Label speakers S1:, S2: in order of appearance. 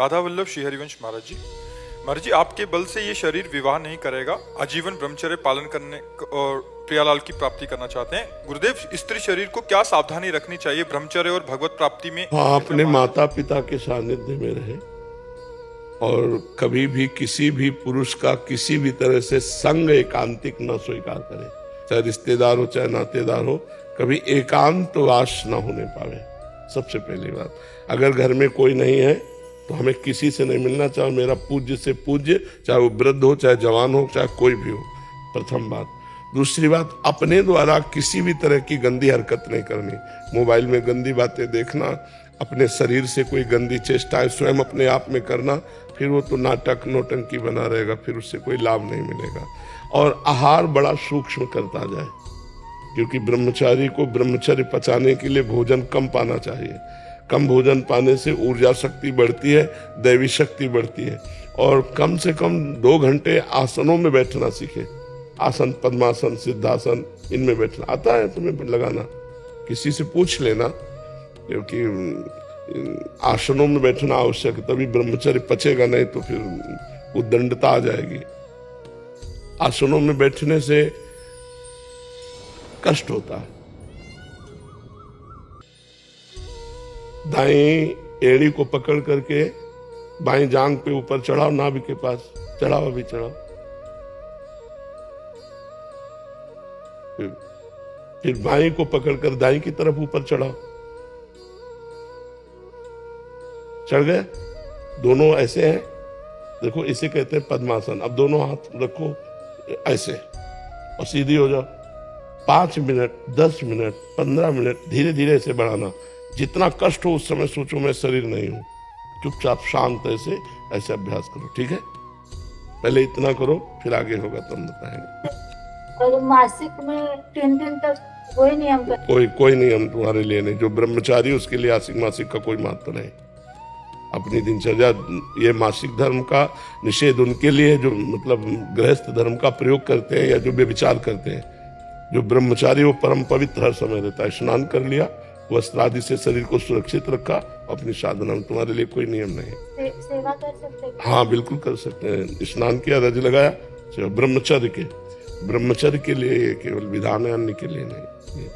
S1: राधा वल्लभ श्री हरिवंश महाराज जी। महाराज जी, आपके बल से ये शरीर विवाह नहीं करेगा, आजीवन ब्रह्मचर्य पालन करने और प्रियालाल की प्राप्ति करना चाहते हैं। गुरुदेव, स्त्री शरीर को क्या सावधानी रखनी चाहिए ब्रह्मचर्य और भगवत प्राप्ति में?
S2: हाँ, अपने माता पिता के सानिध्य में रहे और कभी भी किसी भी पुरुष का किसी भी तरह से संग एकांतिक न स्वीकार करे, चाहे रिश्तेदार हो चाहे नातेदार हो, कभी एकांतवास न होने पावे। सबसे पहली बात, अगर घर में कोई नहीं है तो हमें किसी से नहीं मिलना, चाहे मेरा पूज्य से पूज्य, चाहे वो वृद्ध हो चाहे जवान हो चाहे कोई भी हो, प्रथम बात। दूसरी बात, अपने द्वारा किसी भी तरह की गंदी हरकत नहीं करनी। मोबाइल में गंदी बातें देखना, अपने शरीर से कोई गंदी चेष्टाएं स्वयं अपने आप में करना, फिर वो तो नाटक नौटंकी बना रहेगा, फिर उससे कोई लाभ नहीं मिलेगा। और आहार बड़ा सूक्ष्म करता जाए, क्योंकि ब्रह्मचारी को ब्रह्मचर्य पचाने के लिए भोजन कम पाना चाहिए। कम भोजन पाने से ऊर्जा शक्ति बढ़ती है, दैवी शक्ति बढ़ती है। और कम से कम 2 घंटे आसनों में बैठना सीखे। आसन, पद्मासन, सिद्धासन, इनमें बैठना आता है तुम्हें लगाना? किसी से पूछ लेना, क्योंकि आसनों में बैठना आवश्यक है, तभी ब्रह्मचर्य पचेगा, नहीं तो फिर उद्दंडता आ जाएगी। आसनों में बैठने से कष्ट होता है। दाएं एड़ी को पकड़ करके बाएं जांग पे ऊपर चढ़ाओ, नाभि के पास चढ़ाओ, अभी चढ़ाओ। फिर बाएं को पकड़कर दाएं की तरफ ऊपर चढ़ाओ। चढ़ गए? दोनों ऐसे हैं, देखो इसे कहते हैं पद्मासन। अब दोनों हाथ रखो ऐसे और सीधी हो जाओ। 5 मिनट, 10 मिनट, 15 मिनट धीरे धीरे ऐसे बढ़ाना। जितना कष्ट हो उस समय सोचो मैं शरीर नहीं हूं, चुपचाप शांत ऐसे अभ्यास करो, ठीक है? पहले इतना करो, फिर आगे होगा तो हम बताएंगे।
S3: और मासिक में 3 दिन तक कोई नियम
S2: कोई नियम तुम्हारे लिए नहीं। जो ब्रह्मचारी उसके लिए आसिक मासिक का कोई महत्व नहीं। अपनी दिनचर्या, ये मासिक धर्म का निषेध उनके लिए जो मतलब गृहस्थ धर्म का प्रयोग करते हैं या जो व्यभिचार करते हैं। जो ब्रह्मचारी वो परम पवित्र हर समय रहता है। स्नान कर लिया, वस्त्र आदि से शरीर को सुरक्षित रखा, अपनी साधना में तुम्हारे लिए कोई नियम नहीं।
S3: सेवा कर सकते हैं?
S2: हाँ, बिल्कुल कर सकते हैं। स्नान किया, रज लगाया, ब्रह्मचर्य के लिए केवल विधान है, अन्य के लिए नहीं।